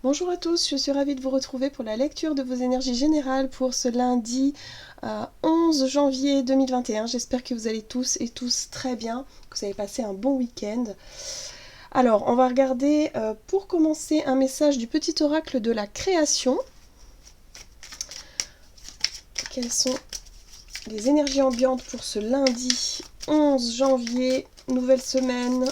Bonjour à tous, je suis ravie de vous retrouver pour la lecture de vos énergies générales pour ce lundi 11 janvier 2021. J'espère que vous allez tous et tous très bien, que vous avez passé un bon week-end. Alors, on va regarder pour commencer un message du petit oracle de la création. Quelles sont les énergies ambiantes pour ce lundi 11 janvier, nouvelle semaine.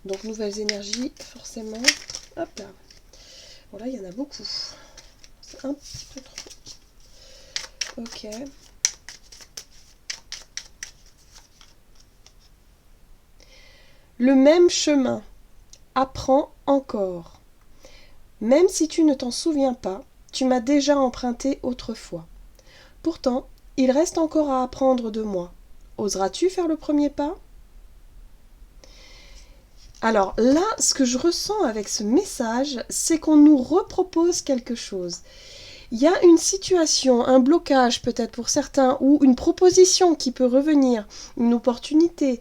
Donc, nouvelles énergies, forcément. Hop là. Bon, là, il y en a beaucoup. C'est un petit peu trop. Ok. Le même chemin. Apprends encore. Même si tu ne t'en souviens pas, tu m'as déjà emprunté autrefois. Pourtant, il reste encore à apprendre de moi. Oseras-tu faire le premier pas ? Alors là, ce que je ressens avec ce message, c'est qu'on nous repropose quelque chose. Il y a une situation, un blocage peut-être pour certains, ou une proposition qui peut revenir, une opportunité,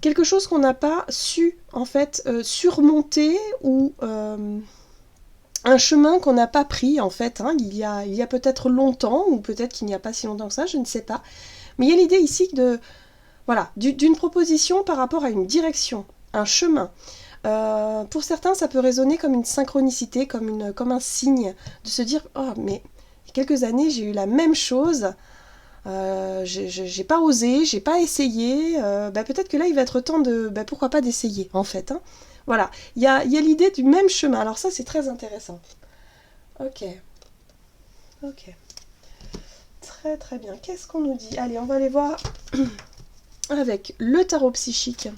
quelque chose qu'on n'a pas su en fait surmonter ou un chemin qu'on n'a pas pris en fait. Il y a peut-être longtemps ou peut-être qu'il n'y a pas si longtemps que ça, je ne sais pas. Mais il y a l'idée ici d'une proposition par rapport à une direction, un chemin. Pour certains, ça peut résonner comme une synchronicité, comme un signe, de se dire « Oh, mais il y a quelques années, j'ai eu la même chose, j'ai pas osé, j'ai pas essayé, peut-être que là, il va être temps de... pourquoi pas d'essayer, en fait. Voilà, il y a l'idée du même chemin. Alors ça, c'est très intéressant. Ok. Très très bien. Qu'est-ce qu'on nous dit ? Allez, on va aller voir avec le tarot psychique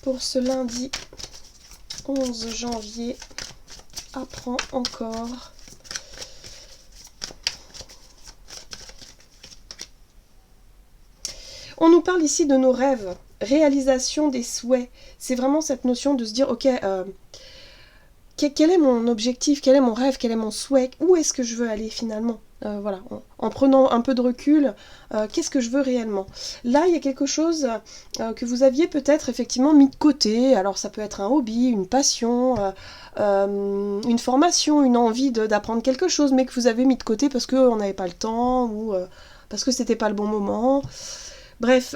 pour ce lundi 11 janvier. Apprends encore. On nous parle ici de nos rêves, réalisation des souhaits. C'est vraiment cette notion de se dire, ok, quel est mon objectif, quel est mon rêve, quel est mon souhait, où est-ce que je veux aller finalement ? Voilà, en prenant un peu de recul, qu'est-ce que je veux réellement ? Là, il y a quelque chose que vous aviez peut-être effectivement mis de côté. Alors, ça peut être un hobby, une passion, une formation, une envie d'apprendre quelque chose, mais que vous avez mis de côté parce qu'on n'avait pas le temps ou parce que c'était pas le bon moment. Bref,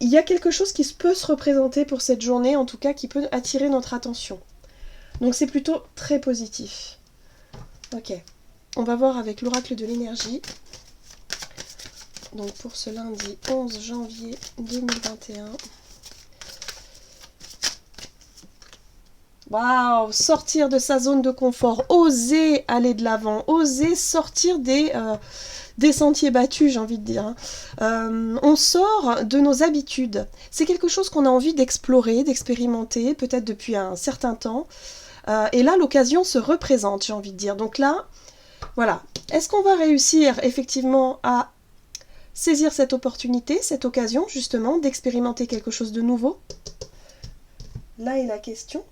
il y a quelque chose qui peut se représenter pour cette journée, en tout cas, qui peut attirer notre attention. Donc, c'est plutôt très positif. Ok. On va voir avec l'oracle de l'énergie. Donc pour ce lundi 11 janvier 2021. Waouh, sortir de sa zone de confort, oser aller de l'avant, oser sortir des sentiers battus, j'ai envie de dire. On sort de nos habitudes. C'est quelque chose qu'on a envie d'explorer, d'expérimenter, peut-être depuis un certain temps. Et là, l'occasion se représente, j'ai envie de dire. Donc là, voilà. Est-ce qu'on va réussir effectivement à saisir cette opportunité, cette occasion justement d'expérimenter quelque chose de nouveau ? Là est la question.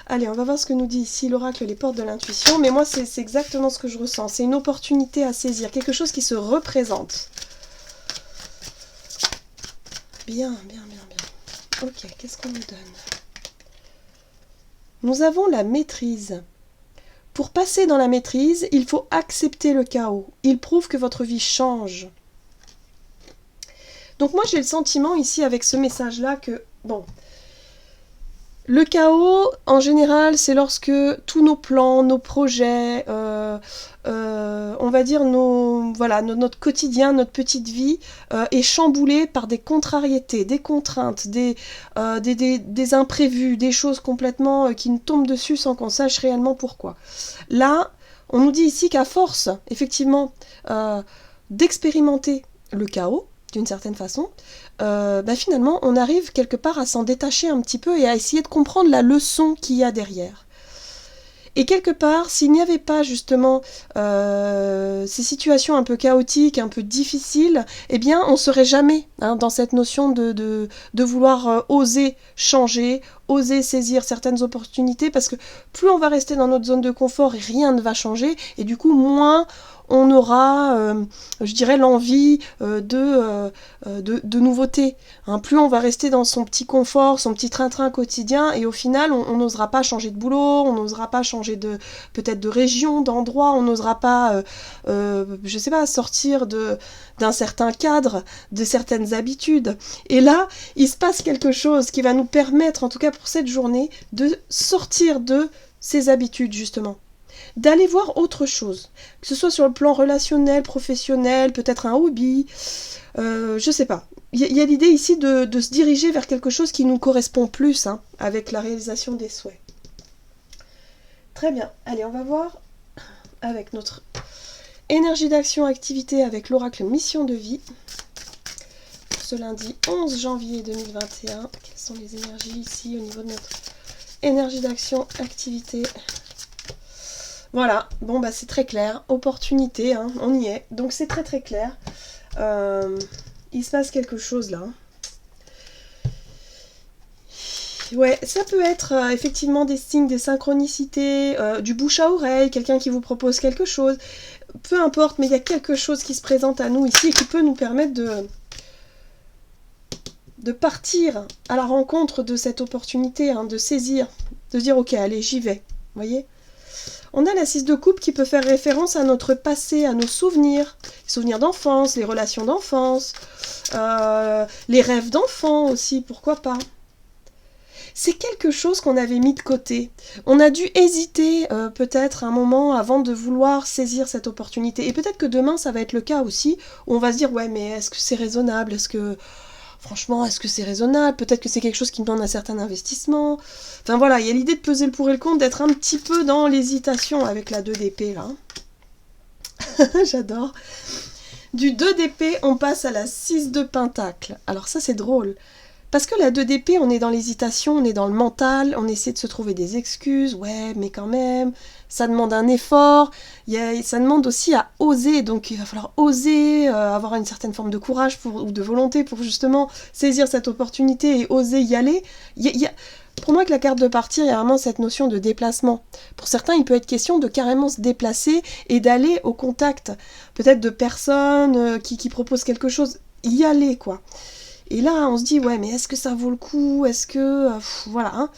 Allez, on va voir ce que nous dit ici l'oracle Les Portes de l'Intuition. Mais moi, c'est exactement ce que je ressens. C'est une opportunité à saisir, quelque chose qui se représente. Bien. Ok, qu'est-ce qu'on nous donne ? Nous avons la maîtrise. Pour passer dans la maîtrise, il faut accepter le chaos. Il prouve que votre vie change. Donc moi, j'ai le sentiment ici avec ce message-là que, le chaos, en général, c'est lorsque tous nos plans, nos projets, on va dire notre quotidien, notre petite vie est chamboulé par des contrariétés, des contraintes, des imprévus, des choses complètement qui nous tombent dessus sans qu'on sache réellement pourquoi. Là, on nous dit ici qu'à force, effectivement, d'expérimenter le chaos, d'une certaine façon, finalement, on arrive quelque part à s'en détacher un petit peu et à essayer de comprendre la leçon qu'il y a derrière. Et quelque part, s'il n'y avait pas justement ces situations un peu chaotiques, un peu difficiles, eh bien, on ne serait jamais dans cette notion de vouloir oser changer, oser saisir certaines opportunités, parce que plus on va rester dans notre zone de confort et rien ne va changer, et du coup, moins on aura, je dirais, l'envie de nouveautés. Hein, plus on va rester dans son petit confort, son petit train-train quotidien, et au final, on n'osera pas changer de boulot, on n'osera pas changer peut-être de région, d'endroit, on n'osera pas, je sais pas, sortir d'un certain cadre, de certaines habitudes. Et là, il se passe quelque chose qui va nous permettre, en tout cas pour cette journée, de sortir de ces habitudes, justement. D'aller voir autre chose, que ce soit sur le plan relationnel, professionnel, peut-être un hobby, je sais pas. Il y a l'idée ici de se diriger vers quelque chose qui nous correspond plus, hein, avec la réalisation des souhaits. Très bien, allez, on va voir avec notre énergie d'action, activité avec l'oracle mission de vie. Pour ce lundi 11 janvier 2021, quelles sont les énergies ici au niveau de notre énergie d'action, activité? Voilà, bon bah c'est très clair, opportunité, hein, on y est, donc c'est très très clair. Il se passe quelque chose là. Ouais, ça peut être effectivement des signes, des synchronicités, du bouche à oreille, quelqu'un qui vous propose quelque chose, peu importe, mais il y a quelque chose qui se présente à nous ici et qui peut nous permettre de partir à la rencontre de cette opportunité, hein, de saisir, de dire ok, allez, j'y vais, vous voyez. On a la 6 de coupe qui peut faire référence à notre passé, à nos souvenirs, les souvenirs d'enfance, les relations d'enfance, les rêves d'enfant aussi, pourquoi pas. C'est quelque chose qu'on avait mis de côté. On a dû hésiter peut-être un moment avant de vouloir saisir cette opportunité. Et peut-être que demain, ça va être le cas aussi, où on va se dire, ouais, mais est-ce que c'est raisonnable? Franchement, est-ce que c'est raisonnable? Peut-être que c'est quelque chose qui demande un certain investissement. Enfin voilà, il y a l'idée de peser le pour et le contre, d'être un petit peu dans l'hésitation avec la 2 d'épée, là. J'adore. Du 2 d'épée, on passe à la 6 de pentacle. Alors ça, c'est drôle. Parce que la 2 d'épée, on est dans l'hésitation, on est dans le mental, on essaie de se trouver des excuses, ouais, mais quand même, ça demande un effort, ça demande aussi à oser, donc il va falloir oser, avoir une certaine forme de courage ou de volonté pour justement saisir cette opportunité et oser y aller. Pour moi, avec la carte de partir, il y a vraiment cette notion de déplacement. Pour certains, il peut être question de carrément se déplacer et d'aller au contact, peut-être de personnes qui proposent quelque chose, y aller, quoi. Et là, on se dit, ouais, mais est-ce que ça vaut le coup? Est-ce que... voilà, hein.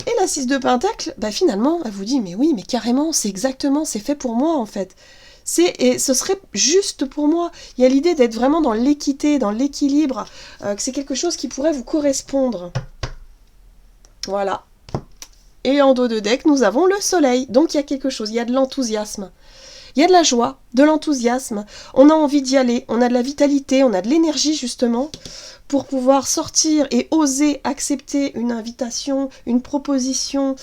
Et la 6 de pentacle, bah finalement, elle vous dit, mais oui, mais carrément, c'est fait pour moi, en fait. Et ce serait juste pour moi. Il y a l'idée d'être vraiment dans l'équité, dans l'équilibre, que c'est quelque chose qui pourrait vous correspondre. Voilà. Et en dos de deck, nous avons le soleil. Donc, il y a quelque chose, il y a de l'enthousiasme. Il y a de la joie, de l'enthousiasme. On a envie d'y aller, on a de la vitalité, on a de l'énergie, justement, pour pouvoir sortir et oser accepter une invitation, une proposition,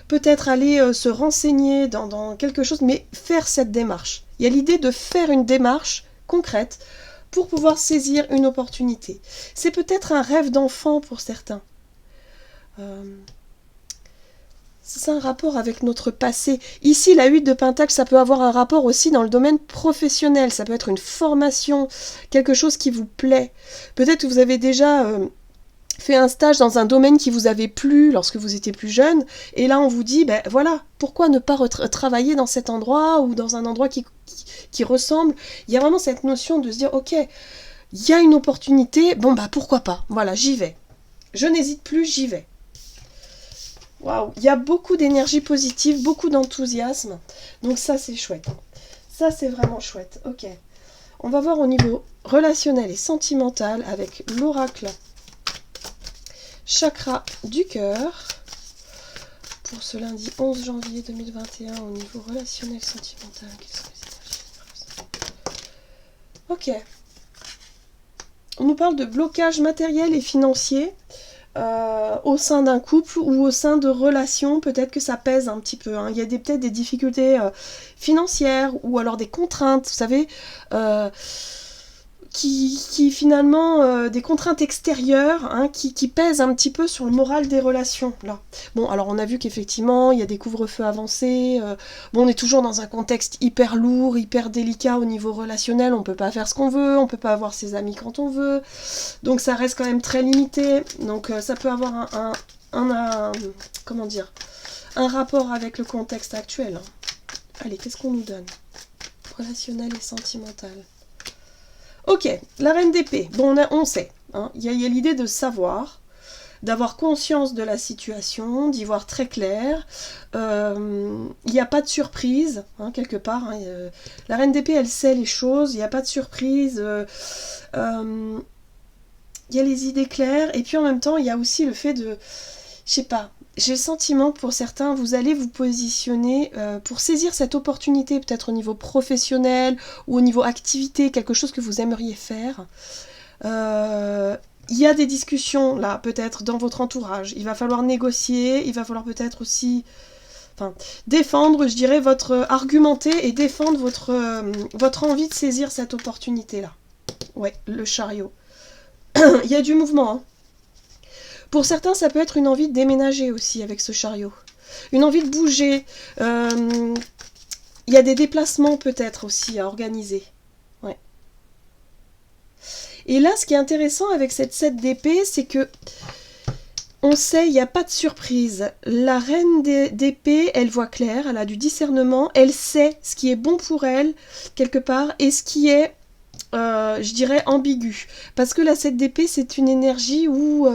peut-être aller se renseigner dans quelque chose, mais faire cette démarche. Il y a l'idée de faire une démarche concrète pour pouvoir saisir une opportunité. C'est peut-être un rêve d'enfant pour certains. C'est un rapport avec notre passé. Ici, la 8 de pentacle, ça peut avoir un rapport aussi dans le domaine professionnel. Ça peut être une formation, quelque chose qui vous plaît. Peut-être que vous avez déjà fait un stage dans un domaine qui vous avait plu lorsque vous étiez plus jeune. Et là, on vous dit, ben voilà, pourquoi ne pas travailler dans cet endroit ou dans un endroit qui ressemble. Il y a vraiment cette notion de se dire, ok, il y a une opportunité, bon bah pourquoi pas. Voilà, j'y vais. Je n'hésite plus, j'y vais. Waouh, il y a beaucoup d'énergie positive, beaucoup d'enthousiasme. Donc ça, c'est chouette. Ça, c'est vraiment chouette. Ok. On va voir au niveau relationnel et sentimental avec l'oracle chakra du cœur. Pour ce lundi 11 janvier 2021, au niveau relationnel sentimental. Quelles sont les énergies? Ok. On nous parle de blocage matériel et financier. Au sein d'un couple ou au sein de relations, peut-être que ça pèse un petit peu. Hein. Il y a peut-être des difficultés financières ou alors des contraintes, vous savez, qui finalement, des contraintes extérieures, hein, qui pèsent un petit peu sur le moral des relations. Là. Bon, alors on a vu qu'effectivement, il y a des couvre-feux avancés. Bon, on est toujours dans un contexte hyper lourd, hyper délicat au niveau relationnel. On peut pas faire ce qu'on veut, on peut pas avoir ses amis quand on veut. Donc ça reste quand même très limité. Donc ça peut avoir comment dire, un rapport avec le contexte actuel. Allez, qu'est-ce qu'on nous donne? relationnel et sentimental. Ok, la reine d'épée. Bon, on sait. Hein. Il y a l'idée de savoir, d'avoir conscience de la situation, d'y voir très clair. Il n'y a pas de surprise, hein, quelque part. Hein. La reine d'épée, elle sait les choses, il n'y a pas de surprise. Il y a les idées claires, et puis en même temps, il y a aussi le fait de... Je sais pas, j'ai le sentiment que pour certains, vous allez vous positionner pour saisir cette opportunité, peut-être au niveau professionnel ou au niveau activité, quelque chose que vous aimeriez faire. Il y a des discussions, là, peut-être, dans votre entourage. Il va falloir négocier, il va falloir peut-être aussi... Enfin, défendre, je dirais, argumenter et défendre votre envie de saisir cette opportunité-là. Ouais, le chariot. Il y a du mouvement, hein. Pour certains, ça peut être une envie de déménager aussi avec ce chariot. Une envie de bouger. Il y a des déplacements peut-être aussi à organiser. Ouais. Et là, ce qui est intéressant avec cette 7 d'épée, c'est que on sait, il n'y a pas de surprise. La reine d'épée, elle voit clair, elle a du discernement, elle sait ce qui est bon pour elle, quelque part, et ce qui est, je dirais, ambigu. Parce que la 7 d'épée, c'est une énergie où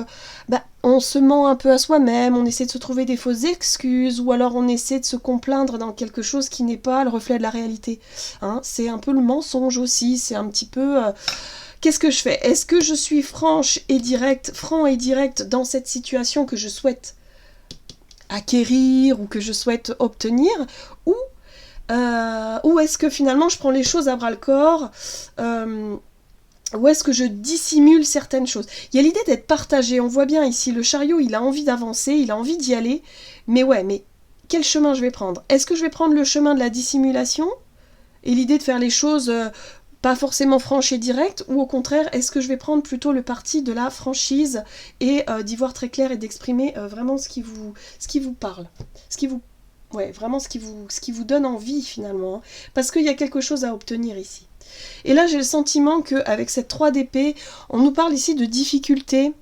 on se ment un peu à soi-même, on essaie de se trouver des fausses excuses, ou alors on essaie de se complaindre dans quelque chose qui n'est pas le reflet de la réalité. Hein, c'est un peu le mensonge aussi, c'est un petit peu... Qu'est-ce que je fais? Est-ce que je suis franc et direct dans cette situation que je souhaite acquérir ou que je souhaite obtenir, ou est-ce que finalement je prends les choses à bras-le-corps, ou est-ce que je dissimule certaines choses? Il y a l'idée d'être partagé, on voit bien ici, le chariot il a envie d'avancer, il a envie d'y aller, mais quel chemin je vais prendre? Est-ce que je vais prendre le chemin de la dissimulation et l'idée de faire les choses pas forcément franche et directe, ou au contraire, est-ce que je vais prendre plutôt le parti de la franchise et d'y voir très clair et d'exprimer vraiment ce qui vous parle, vraiment ce qui vous donne envie finalement, hein, parce qu'il y a quelque chose à obtenir ici. Et là, j'ai le sentiment qu'avec cette 3 d'épée, on nous parle ici de difficultés.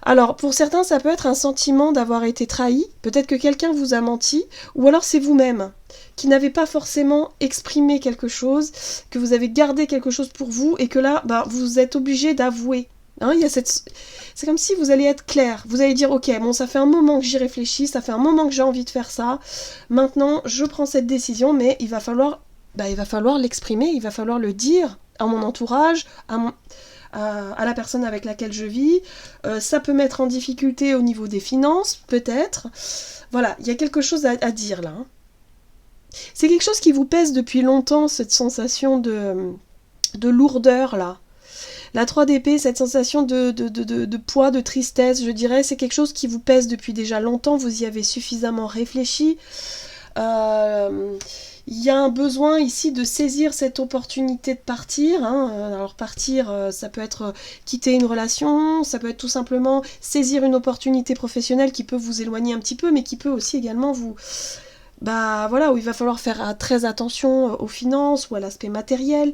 Alors, pour certains, ça peut être un sentiment d'avoir été trahi, peut-être que quelqu'un vous a menti, ou alors c'est vous-même qui n'avez pas forcément exprimé quelque chose, que vous avez gardé quelque chose pour vous, et que là, vous êtes obligé d'avouer. Hein, c'est comme si vous allez être clair, vous allez dire, ok, bon, ça fait un moment que j'y réfléchis, ça fait un moment que j'ai envie de faire ça, maintenant, je prends cette décision, mais il va falloir l'exprimer, il va falloir le dire à mon entourage, à la personne avec laquelle je vis. Ça peut mettre en difficulté au niveau des finances, peut-être. Voilà, il y a quelque chose à dire là. Hein. C'est quelque chose qui vous pèse depuis longtemps, cette sensation de lourdeur là. La 3 d'épée, cette sensation de poids, de tristesse, je dirais, c'est quelque chose qui vous pèse depuis déjà longtemps, vous y avez suffisamment réfléchi. Il y a un besoin ici de saisir cette opportunité de partir. Hein. Alors partir, ça peut être quitter une relation, ça peut être tout simplement saisir une opportunité professionnelle qui peut vous éloigner un petit peu, mais qui peut aussi également vous... où il va falloir faire très attention aux finances ou à l'aspect matériel.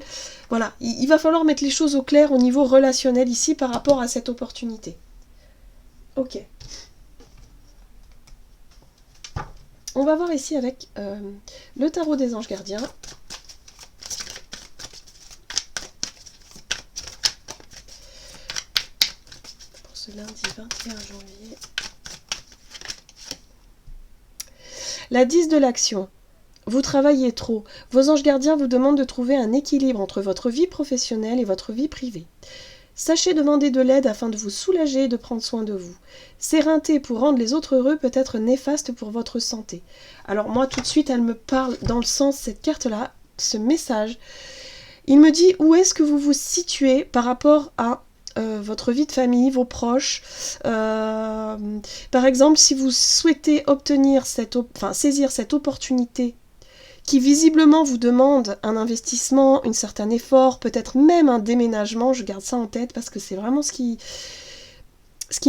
Voilà, il va falloir mettre les choses au clair au niveau relationnel ici par rapport à cette opportunité. Ok. On va voir ici avec le tarot des anges gardiens. Pour ce lundi 21 janvier. La 10 de l'action. Vous travaillez trop. Vos anges gardiens vous demandent de trouver un équilibre entre votre vie professionnelle et votre vie privée. Sachez demander de l'aide afin de vous soulager et de prendre soin de vous. S'éreinter pour rendre les autres heureux peut être néfaste pour votre santé. Alors moi, tout de suite, elle me parle dans le sens, cette carte-là, ce message. Il me dit où est-ce que vous vous situez par rapport à votre vie de famille, vos proches. Par exemple, si vous souhaitez saisir cette opportunité qui visiblement vous demande un investissement, un certain effort, peut-être même un déménagement, je garde ça en tête parce que c'est vraiment ce qui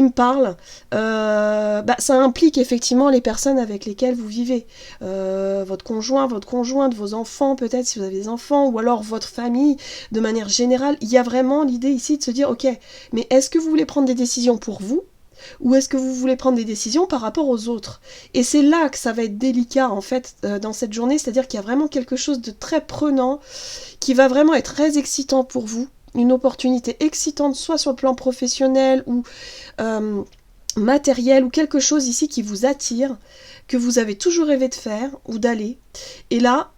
me parle, ça implique effectivement les personnes avec lesquelles vous vivez, votre conjoint, votre conjointe, vos enfants peut-être si vous avez des enfants, ou alors votre famille de manière générale. Il y a vraiment l'idée ici de se dire ok, mais est-ce que vous voulez prendre des décisions pour vous? Ou est-ce que vous voulez prendre des décisions par rapport aux autres? Et c'est là que ça va être délicat en fait dans cette journée, c'est-à-dire qu'il y a vraiment quelque chose de très prenant, qui va vraiment être très excitant pour vous, une opportunité excitante soit sur le plan professionnel ou matériel, ou quelque chose ici qui vous attire, que vous avez toujours rêvé de faire ou d'aller. Et là,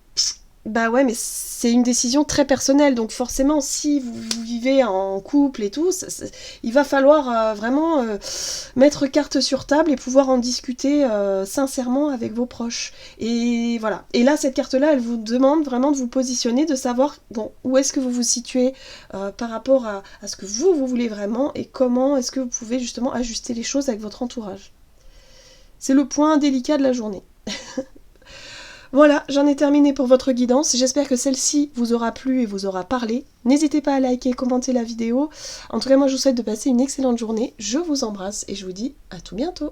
bah ouais, mais c'est une décision très personnelle, donc forcément, si vous vivez en couple et tout, il va falloir vraiment mettre carte sur table et pouvoir en discuter sincèrement avec vos proches. Et voilà. Et là, cette carte-là, elle vous demande vraiment de vous positionner, de savoir bon, où est-ce que vous vous situez par rapport à ce que vous voulez vraiment, et comment est-ce que vous pouvez justement ajuster les choses avec votre entourage. C'est le point délicat de la journée. Voilà, j'en ai terminé pour votre guidance. J'espère que celle-ci vous aura plu et vous aura parlé. N'hésitez pas à liker et commenter la vidéo. En tout cas, moi, je vous souhaite de passer une excellente journée. Je vous embrasse et je vous dis à tout bientôt.